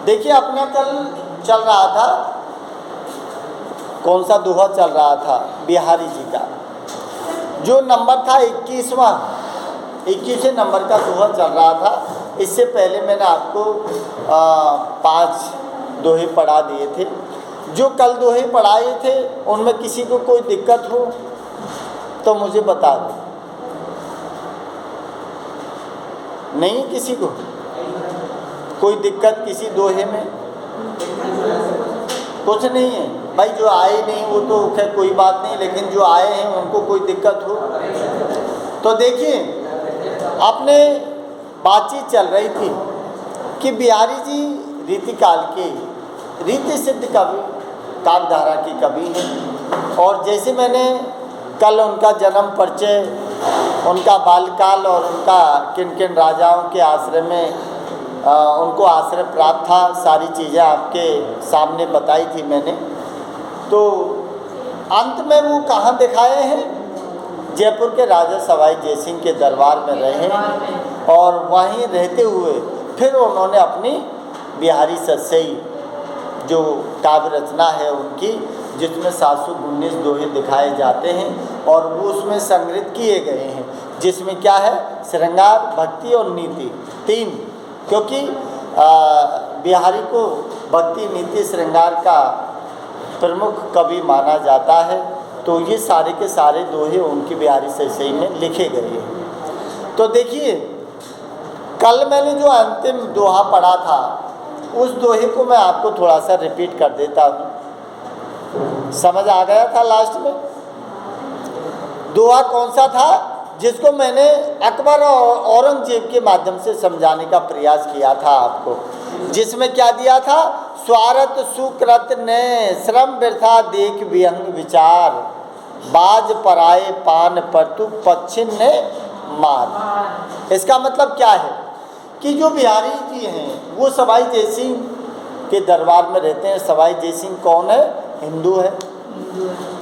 देखिए अपना कल चल रहा था, कौन सा दोहा चल रहा था, बिहारी जी का जो नंबर था 21वें नंबर का दोहा चल रहा था। इससे पहले मैंने आपको 5 दोहे पढ़ा दिए थे। जो कल दोहे पढ़ाए थे उनमें किसी को कोई दिक्कत हो तो मुझे बता दो। नहीं, किसी को कोई दिक्कत किसी दोहे में? कुछ नहीं है भाई, जो आए नहीं वो तो खैर कोई बात नहीं, लेकिन जो आए हैं उनको कोई दिक्कत हो तो देखिए, आपने बातचीत चल रही थी कि बिहारी जी रीतिकाल के रीति सिद्ध कवि, काव्यधारा की कवि हैं। और जैसे मैंने कल उनका जन्म परिचय, उनका बाल्यकाल और उनका किन किन राजाओं के आश्रय में उनको आश्रय प्राप्त था, सारी चीज़ें आपके सामने बताई थी मैंने। तो अंत में वो कहाँ दिखाए हैं? जयपुर के राजा सवाई जयसिंह के दरबार में रहे और वहीं रहते हुए फिर उन्होंने अपनी बिहारी सतसई जो काव्य रचना है उनकी, जिसमें 719 दोहे दिखाए जाते हैं और वो उसमें संग्रहित किए गए हैं, जिसमें क्या है, श्रृंगार, भक्ति और नीति, 3। क्योंकि बिहारी को भक्ति, नीति, श्रृंगार का प्रमुख कवि माना जाता है, तो ये सारे के सारे दोहे उनकी बिहारी सतसई में लिखे गए हैं। तो देखिए, कल मैंने जो अंतिम दोहा पढ़ा था उस दोहे को मैं आपको थोड़ा सा रिपीट कर देता हूँ। समझ आ गया था लास्ट में? दोहा कौन सा था जिसको मैंने अकबर और औरंगजेब के माध्यम से समझाने का प्रयास किया था आपको, जिसमें क्या दिया था? स्वार्थ सुकृत ने श्रम वृथा देख विहंग विचार, बाज पराए पान पर तू पक्षिन ने मार। इसका मतलब क्या है कि जो बिहारी जी हैं वो सवाई जयसिंह के दरबार में रहते हैं। सवाई जयसिंह कौन है? हिंदू है,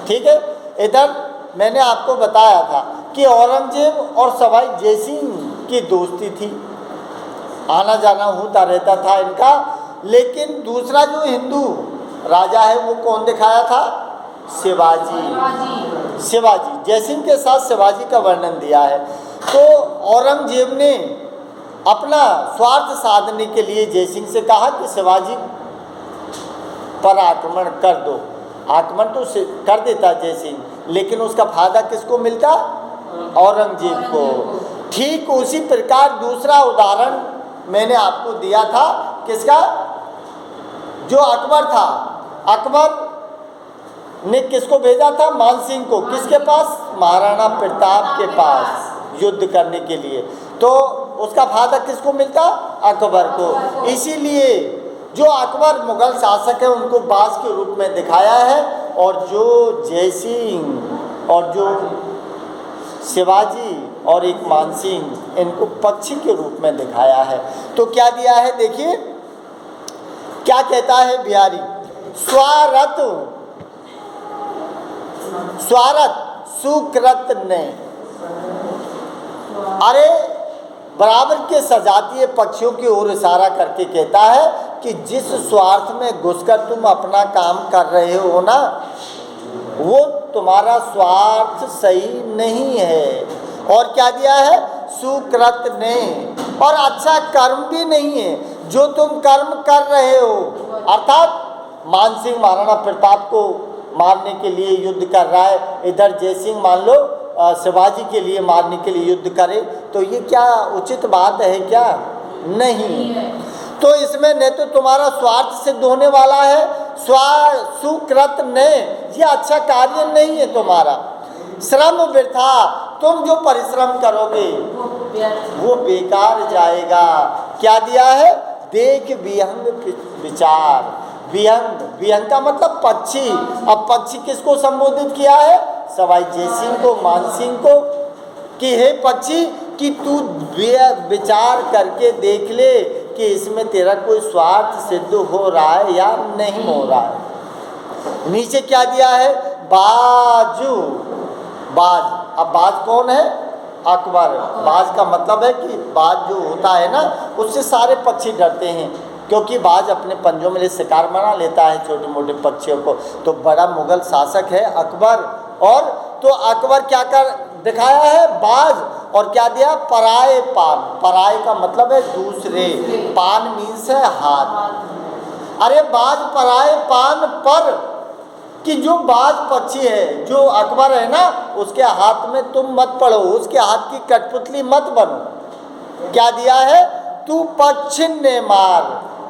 ठीक है। इधर मैंने आपको बताया था कि औरंगजेब और सवाई जयसिंह की दोस्ती थी, आना जाना होता रहता था इनका। लेकिन दूसरा जो हिंदू राजा है वो कौन दिखाया था? शिवाजी। शिवाजी, जयसिंह के साथ शिवाजी का वर्णन दिया है। तो औरंगजेब ने अपना स्वार्थ साधने के लिए जयसिंह से कहा कि शिवाजी पर आक्रमण कर दो। आक्रमण तो कर देता जयसिंह, लेकिन उसका फायदा किसको मिलता? औरंगजेब को। ठीक उसी प्रकार दूसरा उदाहरण मैंने आपको दिया था, किसका? जो अकबर था, अकबर ने किसको भेजा था? मानसिंह को। किसके पास? महाराणा प्रताप के पास युद्ध करने के लिए। तो उसका फायदा किसको मिलता? अकबर को। इसीलिए जो अकबर मुगल शासक है उनको बाज के रूप में दिखाया है, और जो जयसिंह और जो शिवाजी और एक मानसिंह, इनको पक्षी के रूप में दिखाया है। तो क्या दिया है देखिए, क्या कहता है बिहारी? स्वारथ सुकृत ने, अरे बराबर के सजातीय पक्षियों की ओर इशारा करके कहता है कि जिस स्वार्थ में घुसकर तुम अपना काम कर रहे हो ना, वो तुम्हारा स्वार्थ सही नहीं है। और क्या दिया है? सुकृत ने, और अच्छा कर्म भी नहीं है जो तुम कर्म कर रहे हो। अर्थात मानसिंह महाराणा प्रताप को मारने के लिए युद्ध कर रहा है, इधर जयसिंह मान लो शिवाजी के लिए मारने के लिए युद्ध करे, तो ये क्या उचित बात है? क्या नहीं। तो इसमें न तो तुम्हारा स्वार्थ सिद्ध होने वाला है, सुकृत ने, ये अच्छा कार्य नहीं है तुम्हारा। श्रम वृथा, तुम जो परिश्रम करोगे वो बेकार जाएगा। क्या दिया है? देख विहंग विचार। विहंग, विहंग का मतलब पक्षी। अब पक्षी किसको संबोधित किया है? सवाई जयसिंह को, मानसिंह को, कि हे पक्षी, कि तू विचार करके देख ले कि इसमें तेरा कोई स्वार्थ सिद्ध हो रहा है या नहीं हो रहा है। नीचे क्या दिया है? बाजू, बाज। अब बाज कौन है? अकबर। बाज का मतलब है कि बाज जो होता है ना, उससे सारे पक्षी डरते हैं। क्योंकि बाज अपने पंजों में शिकार बना लेता है छोटे मोटे पक्षियों को। तो बड़ा मुगल शासक है अकबर, और तो अकबर क्या कर दिखाया है, बाज, और क्या दिया, पराए पान। पराए का मतलब है दूसरे, पान मीन्स है हाथ। अरे बाज पराए पान पर, कि जो बाज पक्षी है, जो अकबर है ना, उसके हाथ में तुम मत पड़ो, उसके हाथ की कठपुतली मत बनो। क्या दिया है, तू पक्षिन्ने मार,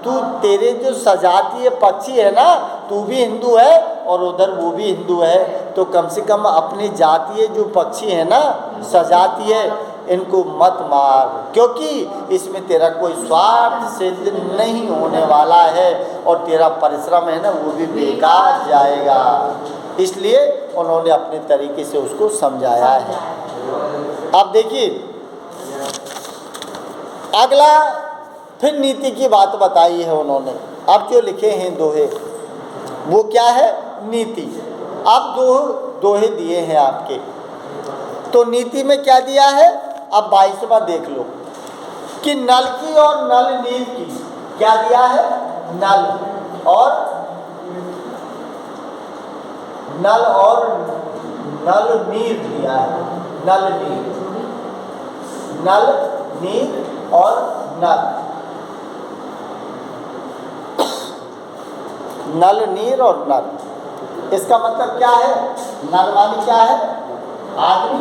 तू, तेरे जो सजातीय पक्षी है ना, तू भी हिंदू है और उधर वो भी हिंदू है, तो कम से कम अपनी जातीय जो पक्षी है ना, सजातीय, इनको मत मार, क्योंकि इसमें तेरा कोई स्वार्थ सिद्ध नहीं होने वाला है और तेरा परिश्रम है ना वो भी बेकार जाएगा। इसलिए उन्होंने अपने तरीके से उसको समझाया है। अब देखिए अगला फिर नीति की बात बताई है उन्होंने। अब जो लिखे हैं दोहे, वो क्या है, नीति। अब दोहे दिए हैं आपके, तो नीति में क्या दिया है, अब 22वां देख लो कि नल की और नल नीर की, क्या दिया है, नल और नल नीर दिया है, नल नीर और नल नीर और नल। इसका मतलब क्या है, नल मानी क्या है, आदमी,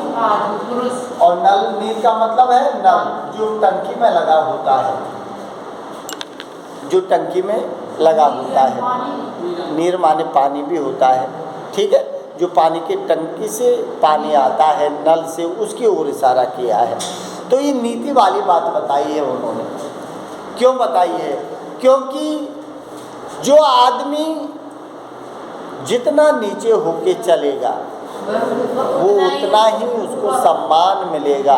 पुरुष, और नल नीर का मतलब है नल, जो टंकी में लगा होता है, जो टंकी में लगा होता है। नीर माने पानी भी होता है, ठीक है, जो पानी की टंकी से पानी आता है, नल से, उसकी ओर इशारा किया है। तो ये नीति वाली बात बताई है उन्होंने। क्यों बताई है, क्योंकि जो आदमी जितना नीचे होके चलेगा वो उतना ही उसको सम्मान मिलेगा,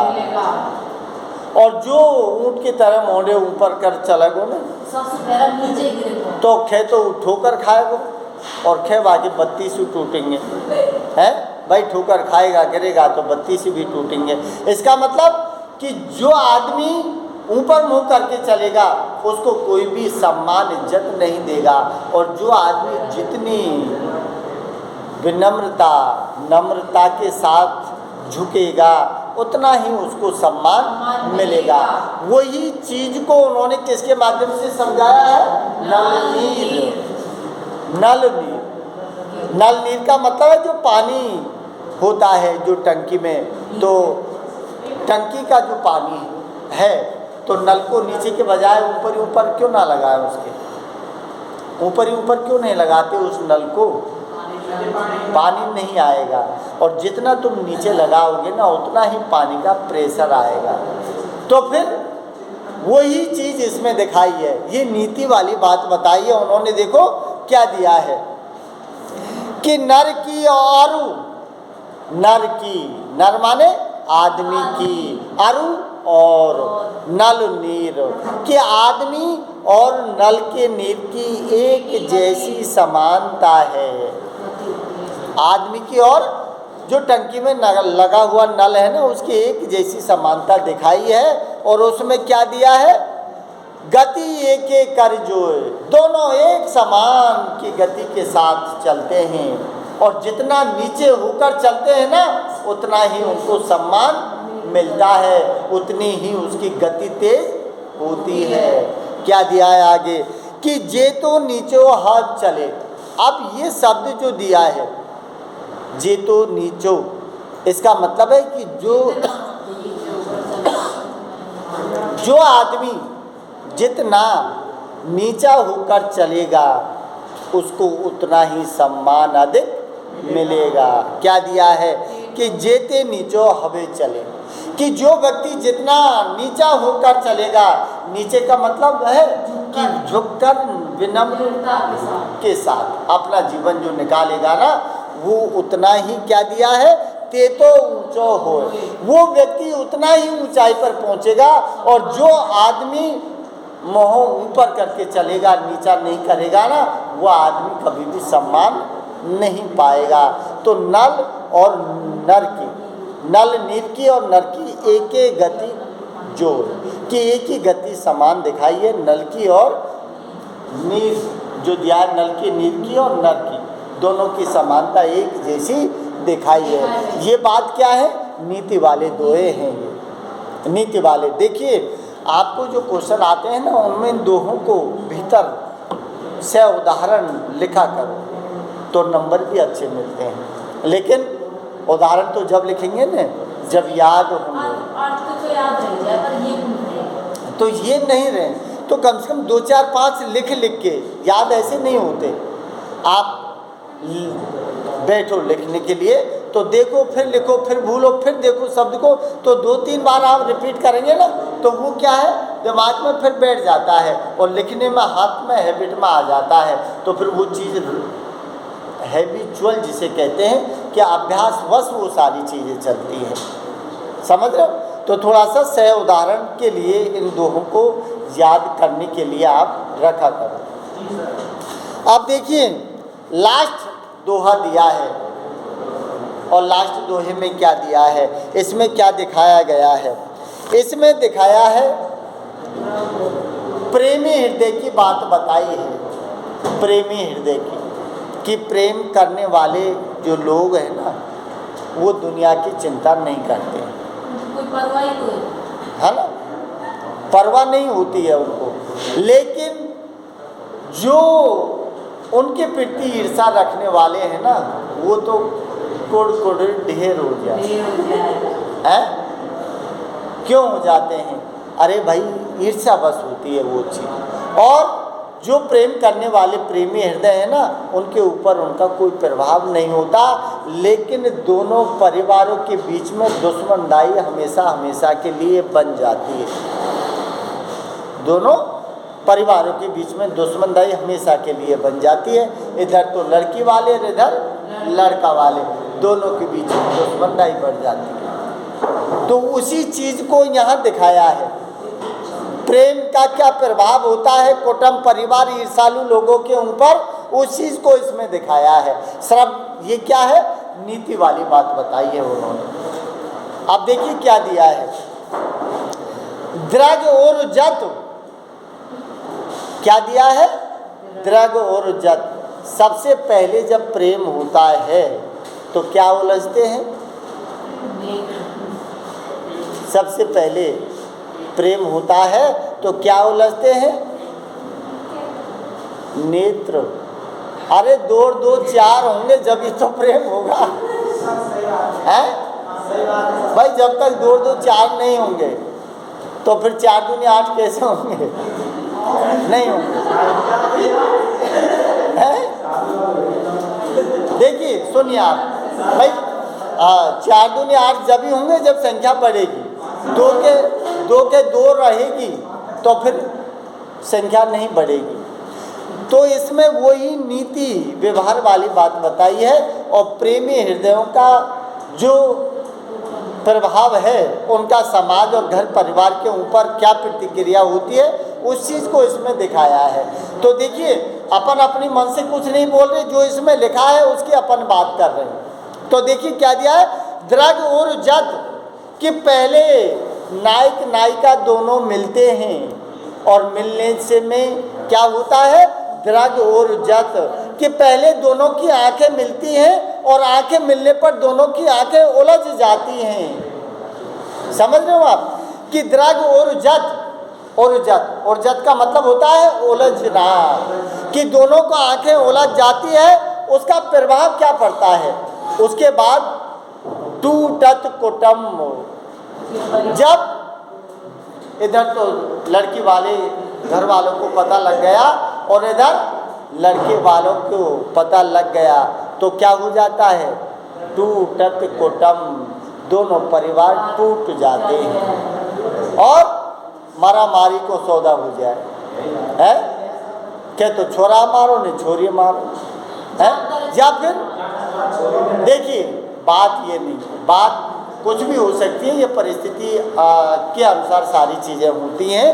और जो ऊंट की तरह मोड़े ऊपर कर चलेगो ना, तो खे तो ठोकर खाएगो, और खे बाकी 32 टूटेंगे, हैं भाई, ठोकर खाएगा गिरेगा तो 32 भी टूटेंगे। इसका मतलब कि जो आदमी ऊपर मुंह करके चलेगा उसको कोई भी सम्मान इज्जत नहीं देगा, और जो आदमी जितनी विनम्रता नम्रता के साथ झुकेगा उतना ही उसको सम्मान मिलेगा। वही चीज को उन्होंने किसके माध्यम से समझाया है, नल नीर। नल नीर का मतलब है जो पानी होता है जो टंकी में, तो टंकी का जो पानी है, तो नल को नीचे के बजाय ऊपर ही ऊपर क्यों ना लगाए, उसके ऊपर ही ऊपर क्यों नहीं लगाते उस नल को, पानी नहीं आएगा, और जितना तुम नीचे लगाओगे ना उतना ही पानी का प्रेशर आएगा। तो फिर वही चीज इसमें दिखाई है, ये नीति वाली बात बताई है उन्होंने। देखो क्या दिया है कि नर की और नर की, नर माने आदमी की, अरु और नल नीर, कि आदमी और नल के नीर की एक जैसी समानता है। आदमी की और जो टंकी में लगा हुआ नल है ना, उसकी एक जैसी समानता दिखाई है। और उसमें क्या दिया है, गति एक एक कर जोए, दोनों एक समान की गति के साथ चलते हैं, और जितना नीचे होकर चलते हैं ना उतना ही उनको सम्मान मिलता है, उतनी ही उसकी गति तेज होती है। क्या दिया है आगे कि जे तो नीचो हाथ चले। अब ये शब्द जो दिया है जे तो नीचो, इसका मतलब है कि जो आदमी जितना नीचा होकर चलेगा उसको उतना ही सम्मान अधिक मिलेगा। क्या दिया है कि जेते नीचो हवे चले, कि जो व्यक्ति जितना नीचा होकर चलेगा, नीचे का मतलब है कि झुककर विनम्रता के साथ अपना जीवन जो निकालेगा ना, वो उतना ही क्या दिया है, ते तो ऊंचो हो, वो व्यक्ति उतना ही ऊंचाई पर पहुंचेगा। और जो आदमी मोह ऊपर करके चलेगा, नीचा नहीं करेगा ना, वो आदमी कभी भी सम्मान नहीं पाएगा। तो नल और नर की, नल नीर की और नर की एक ही गति जोड़, कि एक ही गति समान दिखाई है नल की और नीर जो दिया है नल की, नीर की और नर की, दोनों की समानता एक जैसी दिखाई है। ये बात क्या है? नीति वाले दोहे हैं ये, नीति वाले। देखिए आपको जो क्वेश्चन आते हैं ना, उनमें इन दोहों को भीतर से उदाहरण लिखा करो तो नंबर भी अच्छे मिलते हैं। लेकिन उदाहरण तो जब लिखेंगे ना जब याद होंगे, तो याद रह जाए, पर ये नहीं, तो ये नहीं रहे तो कम से कम 2 4 5 लिख के याद ऐसे नहीं होते। आप बैठो लिखने के लिए तो देखो, फिर लिखो, फिर भूलो, फिर देखो शब्द को, तो 2-3 बार आप रिपीट करेंगे ना तो वो क्या है, दिमाग में फिर बैठ जाता है और लिखने में हाथ में हैबिट में आ जाता है। तो फिर वो चीज़ हैबिचुअल जिसे कहते हैं कि अभ्यासवश वो सारी चीज़ें चलती हैं। समझ रहे हो? तो थोड़ा सा सह उदाहरण के लिए इन दोहों को याद करने के लिए आप रखा करो। अब देखिए लास्ट दोहा दिया है और लास्ट दोहे में क्या दिया है, इसमें क्या दिखाया गया है? इसमें दिखाया है प्रेमी हृदय की बात बताई है। प्रेमी हृदय की कि प्रेम करने वाले जो लोग हैं ना वो दुनिया की चिंता नहीं करते हैं, कोई परवाह ही नहीं, है ना, परवाह नहीं होती है उनको। लेकिन जो उनके प्रति ईर्षा रखने वाले हैं ना वो तो कुड़ ढेर हो जाए हैं। क्यों हो जाते हैं? अरे भाई ईर्ष्या बस होती है वो चीज़। और जो प्रेम करने वाले प्रेमी हृदय है ना उनके ऊपर उनका कोई प्रभाव नहीं होता, लेकिन दोनों परिवारों के बीच में दुश्मनदाई हमेशा हमेशा के लिए बन जाती है। दोनों परिवारों के बीच में दुश्मनदाई हमेशा के लिए बन जाती है। इधर तो लड़की वाले और इधर लड़का वाले, दोनों के बीच में दुश्मनदाई बढ़ जाती है। तो उसी चीज़ को यहाँ दिखाया है। प्रेम का क्या प्रभाव होता है कुटुंब परिवार ईर्षालु लोगों के ऊपर, उस चीज़ को इसमें दिखाया है। सिर्फ ये क्या है, नीति वाली बात बताई है उन्होंने। अब देखिए क्या दिया है, द्रग और जत। क्या दिया है? द्रग और जत। सबसे पहले जब प्रेम होता है तो क्या उलझते हैं? सबसे पहले प्रेम होता है तो क्या उलझते हैं? नेत्र। अरे 2 4 होंगे जब ही तो प्रेम होगा, है भाई। जब तक 2 4 नहीं होंगे तो फिर 4 दूनी 8 कैसे होंगे? नहीं होंगे। देखिए सुनिए आप भाई, 4 दूनी 8 जब ही होंगे जब संख्या बढ़ेगी। 2 के 2 रहेगी तो फिर संख्या नहीं बढ़ेगी। तो इसमें वही नीति व्यवहार वाली बात बताई है। और प्रेमी हृदयों का जो प्रभाव है उनका समाज और घर परिवार के ऊपर क्या प्रतिक्रिया होती है उस चीज़ को इसमें दिखाया है। तो देखिए अपन अपनी मन से कुछ नहीं बोल रहे, जो इसमें लिखा है उसकी अपन बात कर रहे हैं। तो देखिए क्या दिया है, द्रग और जत कि पहले नायक नायिका दोनों मिलते हैं और मिलने से में क्या होता है, द्रग और जत कि पहले दोनों की आंखें मिलती हैं और आंखें मिलने पर दोनों की आंखें उलझ जाती हैं। समझ रहे हो आप कि द्रग और जत, और जत का मतलब होता है उलझना, कि दोनों को आंखें उलझ जाती है। उसका प्रभाव क्या पड़ता है? उसके बाद टूटत कुटुंब। जब इधर तो लड़की वाले घर वालों को पता लग गया और इधर लड़के वालों को पता लग गया तो क्या हो जाता है, टूटत कुटुंब। दोनों परिवार टूट जाते हैं और मारामारी को सौदा हो जाए है। क्या तो छोरा मारो नहीं छोरी मारो है। या फिर देखिए बात ये नहीं, बात कुछ भी हो सकती है, ये परिस्थिति के अनुसार सारी चीज़ें होती हैं।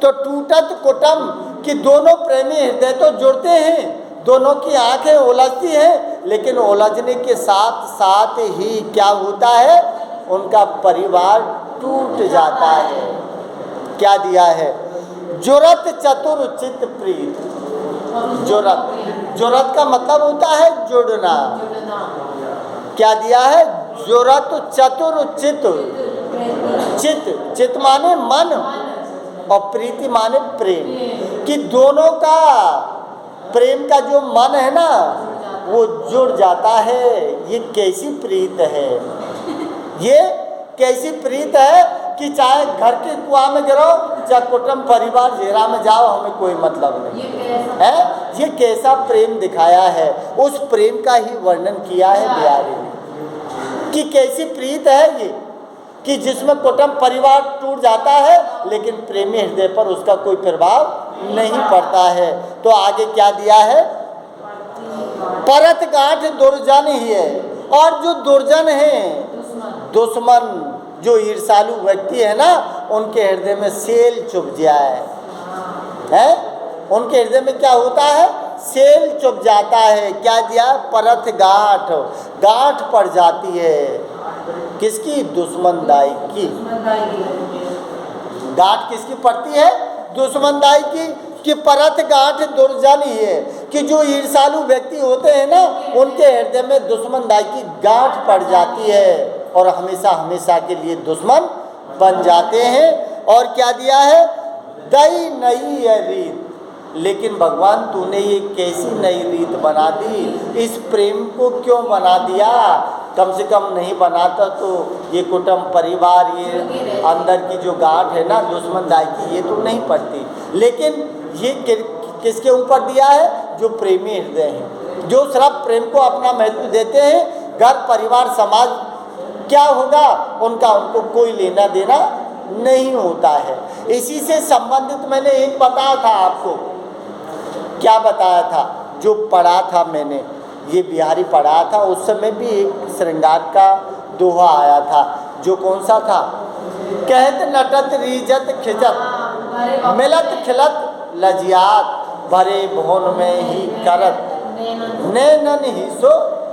तो टूटत कुटुंब कि दोनों प्रेमी हृदय तो जुड़ते हैं, दोनों की आंखें उलझती हैं, लेकिन उलझने के साथ साथ ही क्या होता है, उनका परिवार टूट जाता है। क्या दिया है, जुरत चतुर चित प्रीत। और उस जुरत, जुरत का मतलब होता है जुड़ना। जुड़ना, क्या दिया है? जुरत चतुर चित। प्रीति, चित, चित माने मन मन, और प्रीति माने प्रेम, कि दोनों का प्रेम का जो मन है ना वो जुड़ जाता है। ये कैसी प्रीत है, ये कैसी प्रीत है कि चाहे घर के कुआं में गिरो, चाहे कुटुंब परिवार जेरा में जाओ, हमें कोई मतलब नहीं ये कैसा है। ये कैसा प्रेम दिखाया है, उस प्रेम का ही वर्णन किया है बिहारी ने कि कैसी प्रीत है ये, कि जिसमें कुटुंब परिवार टूट जाता है लेकिन प्रेमी हृदय पर उसका कोई प्रभाव नहीं पड़ता है। तो आगे क्या दिया है? परत गांठ दुर्जन ही है। और जो दुर्जन है, दुश्मन, जो ईर्षालु व्यक्ति है ना, उनके हृदय में सेल चुभ जाए है। उनके हृदय में क्या होता है? सेल चुभ जाता है। क्या दिया? परत गांठ, गांठ पड़ जाती है। किसकी? दुश्मनदाई की। गांठ किसकी पड़ती है? दुश्मनदाई की। कि परत गांठ दुर्जन ही है, कि जो ईर्षालु व्यक्ति होते हैं ना, उनके हृदय में दुश्मनदाई की गांठ पड़ जाती है और हमेशा हमेशा के लिए दुश्मन बन जाते हैं। और क्या दिया है? दई नई है रीत। लेकिन भगवान तूने ये कैसी नई रीत बना दी, इस प्रेम को क्यों बना दिया? कम से कम नहीं बनाता तो ये कुटुंब परिवार, ये अंदर की जो गांठ है ना दुश्मनदाई की, ये तो नहीं पड़ती। लेकिन ये किसके ऊपर दिया है? जो प्रेमी हृदय हैं, जो सिर्फ प्रेम को अपना महत्व देते हैं। घर परिवार समाज क्या होगा उनका, उनको कोई लेना देना नहीं होता है। इसी से संबंधित मैंने एक बताया था आपको। क्या बताया था? जो पढ़ा था मैंने, ये बिहारी पढ़ा था, उस समय भी एक श्रृंगार का दोहा आया था, जो कौन सा था? कहत नटत रीजत खिजत, मिलत खिलत लजियात, भरे भवन में ही करत, नैनन ही सो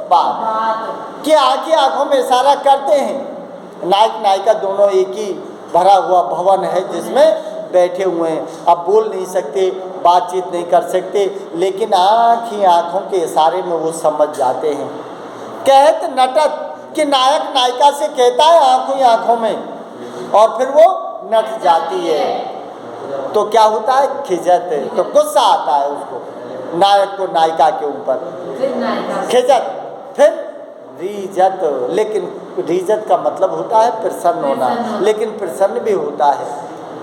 बात। कि आंखें आंखों में इशारा करते हैं। नायक नायिका दोनों एक ही भरा हुआ भवन है जिसमें बैठे हुए हैं। अब बोल नहीं सकते, बातचीत नहीं कर सकते, लेकिन आँख ही आँखों के इशारे में वो समझ जाते हैं। कहत नटत, कि नायक नायिका से कहता है आँखों ही आँखों में, और फिर वो नट जाती है। तो क्या होता है? खिजत, तो गुस्सा आता है उसको, नायक को नायिका के ऊपर, खिजत। फिर रीजत, लेकिन रीजत का मतलब होता है प्रसन्न होना, लेकिन प्रसन्न भी होता है।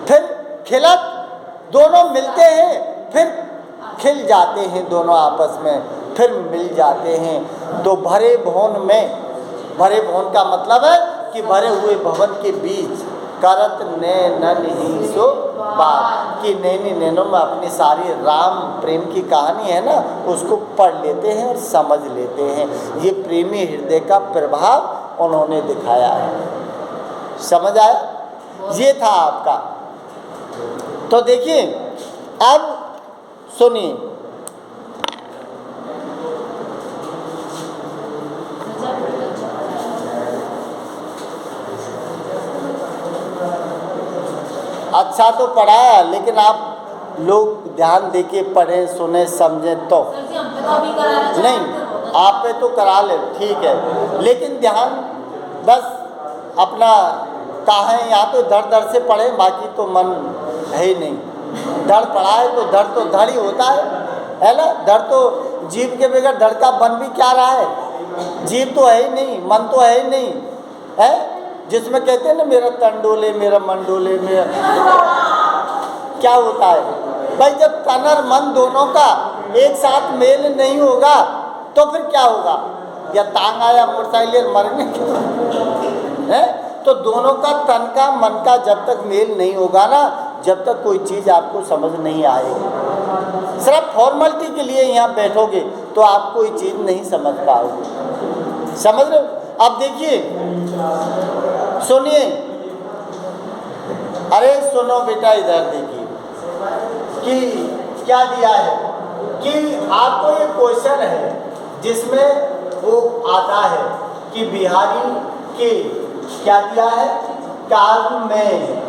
फिर खिलत, दोनों मिलते हैं, फिर खिल जाते हैं दोनों आपस में, फिर मिल जाते हैं। तो भरे भवन में, भरे भवन का मतलब है कि भरे हुए भवन के बीच करत नैनन ही सो बात, कि नैनी नैनों में अपनी सारी राम प्रेम की कहानी है ना, उसको पढ़ लेते हैं और समझ लेते हैं। ये प्रेमी हृदय का प्रभाव उन्होंने दिखाया है। समझ आया? ये था आपका। तो देखिए, अब सुनिए। अच्छा तो पढ़ाया, लेकिन आप लोग ध्यान देके पढ़ें, सुने, समझें तो नहीं। आप पे तो करा ले, ठीक है, लेकिन ध्यान बस अपना कहाँ है, यहाँ तो धड़ धड़ से पढ़ें, बाकी तो मन है ही नहीं। धड़ पढ़ाए तो धड़ ही होता है ना। धड़ तो जीव के बगैर धड़ का बन भी क्या रहा है? जीव तो है ही नहीं, मन तो है ही नहीं है। जिसमें कहते हैं ना मेरा तन डोले, मेरा मन डोले, मेरा क्या होता है भाई? जब तन और मन दोनों का एक साथ मेल नहीं होगा तो फिर क्या होगा? या टांग आया मोटरसाइकिल मरने है। तो दोनों का, तन का मन का जब तक मेल नहीं होगा ना, जब तक कोई चीज़ आपको समझ नहीं आएगी। सिर्फ फॉर्मेलिटी के लिए यहाँ बैठोगे तो आप कोई चीज़ नहीं समझ पाओगे। समझ रहे हो? अब देखिए, सुनिए, अरे सुनो बेटा, इधर देखिए कि क्या दिया है। कि आपको ये क्वेश्चन है जिसमें वो आता है कि बिहारी के क्या दिया है? काल में,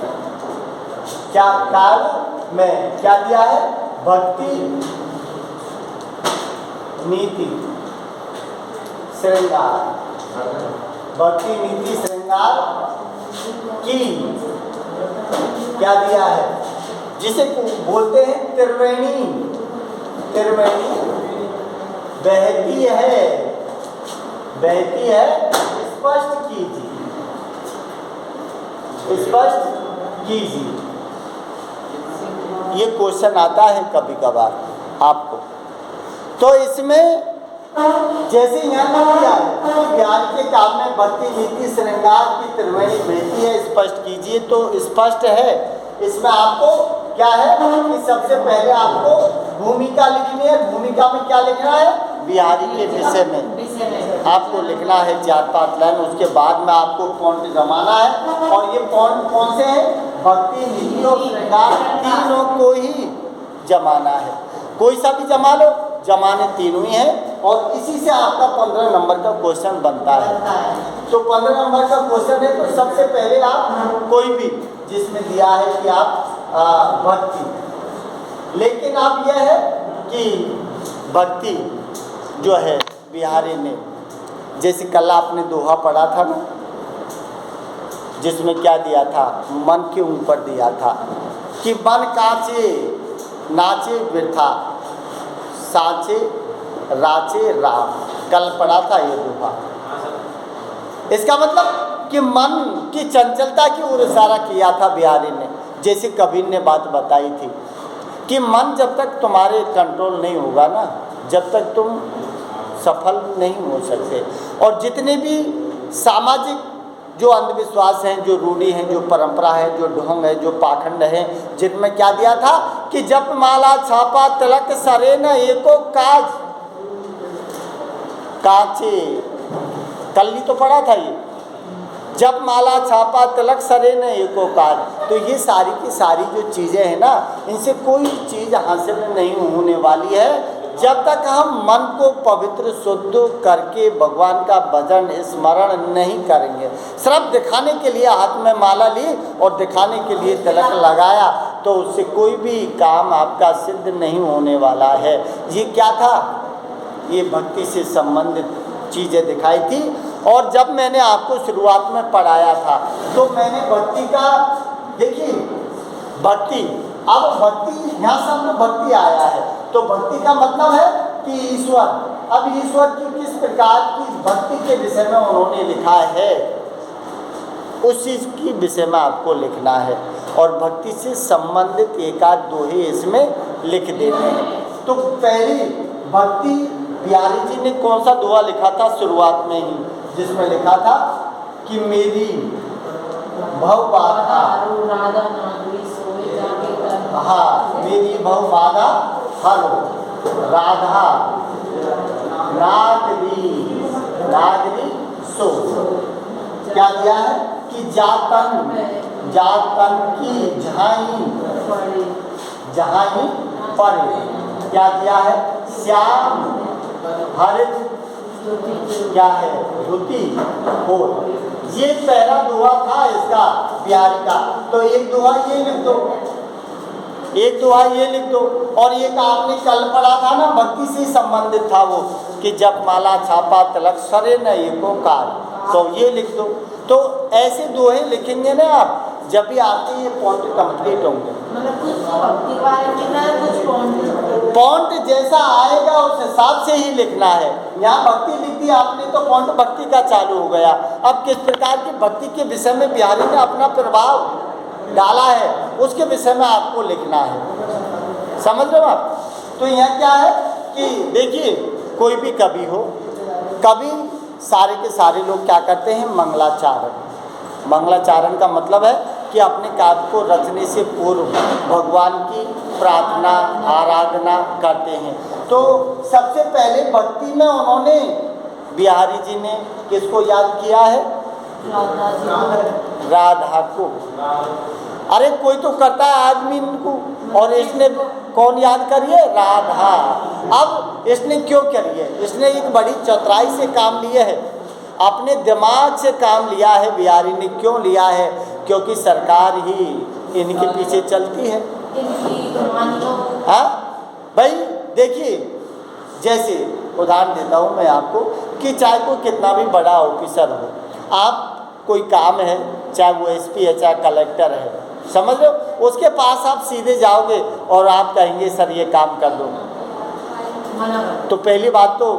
क्या काल में क्या दिया है? भक्ति नीति श्रृंगार, भक्ति नीति श्रृंगार की क्या दिया है? जिसे बोलते हैं त्रिवेणी। त्रिवेणी बहती है, बहती है, स्पष्ट कीजिए, स्पष्ट कीजिए। ये क्वेश्चन आता है कभी कभार आपको। तो इसमें जैसे यहाँ किया है कि बिहार के काम में भक्ति नीति श्रृंगार की त्रिवेणी बहती है, स्पष्ट कीजिए, तो स्पष्ट है। इसमें आपको क्या है कि सबसे पहले आपको भूमिका लिखनी है। भूमिका में क्या लिखना है? बिहारी के विषय में आपको लिखना है 4-5 लाइन। उसके बाद में आपको पॉइंट जमाना है, और ये पॉइंट कौन से हैं? भक्ति नीति और श्रृंगार, तीनों को ही जमाना है। कोई सा भी जमा लो, जमाने तीनों ही हैं, और इसी से आपका 15 नंबर का क्वेश्चन बनता है। तो 15 नंबर का क्वेश्चन है, तो सबसे पहले आप कोई भी जिसमें दिया है कि आप भक्ति, लेकिन अब यह है कि भक्ति जो है बिहारी ने, जैसे कल आपने दोहा पढ़ा था ना, जिसमें क्या दिया था? मन के ऊपर दिया था कि मन काचे नाचे वृथा, साचे राचे राम। कल पढ़ा था ये दोहा। इसका मतलब कि मन की चंचलता की ओर इशारा किया था बिहारी ने। जैसे कबीर ने बात बताई थी कि मन जब तक तुम्हारे कंट्रोल नहीं होगा ना, जब तक तुम सफल नहीं हो सकते। और जितने भी सामाजिक जो अंधविश्वास हैं, जो रूढ़ी हैं, जो परंपरा है, जो ढोंग है, जो पाखंड है, जिनमें क्या दिया था कि जप माला छापा तिलक सरे न एको काज, काचे, कल ही तो पढ़ा था ये, जप माला छापा तिलक सरे न एको काज। तो ये सारी की सारी जो चीज़ें हैं ना, इनसे कोई चीज़ हासिल नहीं होने वाली है जब तक हम मन को पवित्र शुद्ध करके भगवान का भजन स्मरण नहीं करेंगे। सिर्फ दिखाने के लिए हाथ में माला ली और दिखाने के लिए तिलक लगाया, तो उससे कोई भी काम आपका सिद्ध नहीं होने वाला है। ये क्या था? ये भक्ति से संबंधित चीज़ें दिखाई थी। और जब मैंने आपको शुरुआत में पढ़ाया था, तो मैंने भक्ति का, देखिए भक्ति, अब भक्ति यहाँ शब्द भक्ति आया है, तो भक्ति का मतलब है कि ईश्वर। अब ईश्वर की किस प्रकार की भक्ति के विषय में उन्होंने लिखा है, उस चीज़ की विषय में आपको लिखना है। और भक्ति से संबंधित एक आध दोहे इसमें लिख देते हैं। तो पहली भक्ति बिहारी जी ने कौन सा दोहा लिखा था शुरुआत में ही, जिसमें लिखा था कि मेरी भव बाधा, हाँ, मेरी भव बाधा हरो राधा नागरी, नागरी सो। क्या दिया है कि जातन, जातन की झाई, झाई परे। क्या दिया है? श्याम हरित क्या है? धुति हो। ये पहला दोहा था इसका बिहारी का। तो एक दोहा ये लिख दो, एक दोहा ये लिख दो, और एक आपने कल पढ़ा था ना, भक्ति से संबंधित था वो, कि जब माला छापा तिलक सरे न एको काज, तो ये लिख दो। तो ऐसे दोहे लिखेंगे ना आप, जब भी आपके ये पॉइंट कंप्लीट होंगे। मतलब कुछ भक्ति के बारे में लिखना है, कुछ पॉइंट जैसा आएगा उस हिसाब से ही लिखना है। यहाँ भक्ति लिख दी आपने, तो पॉइंट भक्ति का चालू हो गया। अब किस प्रकार की भक्ति के विषय में बिहारी ने अपना प्रभाव डाला है, उसके विषय में आपको लिखना है। समझ रहे हो आप? तो यहाँ क्या है कि देखिए, कोई भी कवि हो, कवि सारे के सारे लोग क्या करते हैं? मंगलाचारण। मंगलाचारण का मतलब है कि अपने काव्य को रचने से पूर्व भगवान की प्रार्थना आराधना करते हैं। तो सबसे पहले भक्ति में उन्होंने, बिहारी जी ने किसको याद किया है? राधा को। अरे कोई तो करता है आदमी इनको, और इसने कौन याद करिए? राधा। अब इसने क्यों करी है? इसने एक बड़ी चतुराई से काम लिए है, अपने दिमाग से काम लिया है। बिहारी ने क्यों लिया है? क्योंकि सरकार ही इनके पीछे चलती है। इनकी कहानियों हाँ भाई देखिए, जैसे उदाहरण देता हूँ मैं आपको कि चाहे कोई कितना भी बड़ा ऑफिसर हो, आप कोई काम है, चाहे वो एसपी है चाहे कलेक्टर है, समझ लो, उसके पास आप सीधे जाओगे और आप कहेंगे सर ये काम कर दो, मना कर। तो पहली बात तो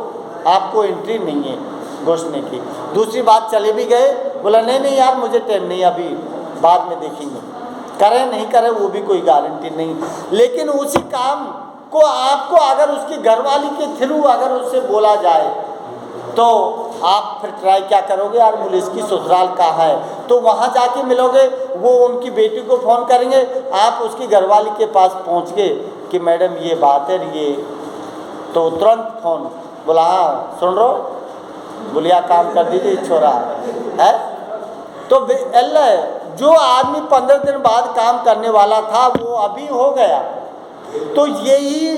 आपको एंट्री नहीं है घुसने की। दूसरी बात, चले भी गए, बोला नहीं नहीं यार मुझे टाइम नहीं, अभी बाद में देखेंगे, करें नहीं करें वो भी कोई गारंटी नहीं। लेकिन उसी काम को आपको अगर उसकी घरवाली के थ्रू अगर उससे बोला जाए तो आप फिर ट्राई क्या करोगे, यार बोले इसकी ससुराल कहाँ है, तो वहाँ जाके मिलोगे, वो उनकी बेटी को फ़ोन करेंगे, आप उसकी घरवाली के पास पहुँच गए कि मैडम ये बात है ये, तो तुरंत फ़ोन, बोला हाँ सुन रहा हो, बोलिया काम कर दीजिए छोरा है। तो अल्लाह जो आदमी 15 दिन बाद काम करने वाला था वो अभी हो गया। तो यही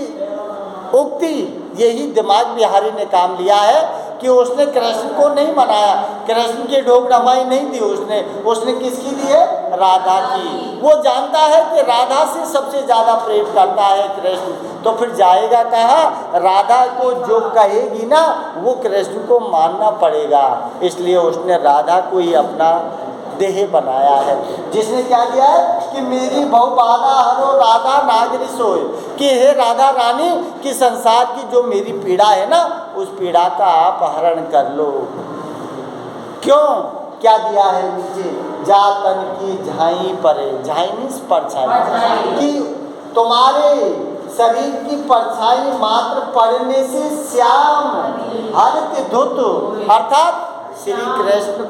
उक्ति, यही दिमाग बिहारी ने काम लिया है कि उसने कृष्ण को नहीं मनाया, कृष्ण की ढोक रमाई नहीं दी उसने किसकी दी है, राधा की। वो जानता है कि राधा से सबसे ज़्यादा प्रेम करता है कृष्ण, तो फिर जाएगा कहाँ, राधा को जो कहेगी ना वो कृष्ण को मानना पड़ेगा, इसलिए उसने राधा को ही अपना देह बनाया है। जिसने क्या किया है कि मेरी बहु बाधा हरो राधा नागरी सोए, कि हे राधा रानी कि संसार की जो मेरी पीड़ा है ना उस पीड़ा का आप हरण कर लो। क्यों, क्या दिया है नीचे, जा तन की झाई परे, झाई मीन्स परछाई, कि तुम्हारे शरीर की परछाई मात्र पड़ने से श्याम हरित धुत, अर्थात श्री कृष्ण